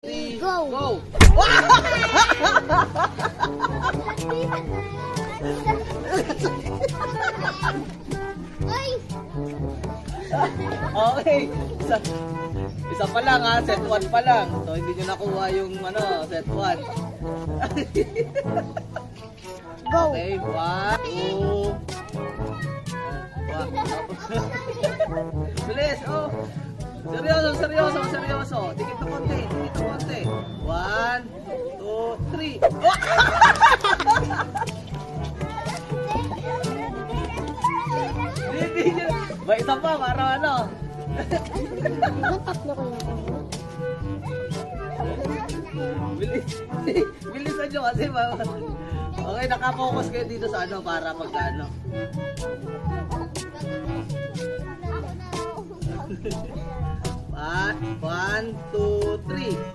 3, Go. go! Ay! Okay. Isa pa lang ha, set 1 pa lang. So hindi nyo nakuha yung set 1. Go! Okay, 1, 2. Bilis, oh. Seryoso, seryoso, seryoso. Dikit na konti, dikit na konti. 1, 2, 3. Hindi nyo. Ba, isa pa, para ano. Ilang tatlo ko lang. Bilis. Bilisan nyo kasi ba. Okay, nakapokus kayo dito sa para magkano. 1, 2, 3.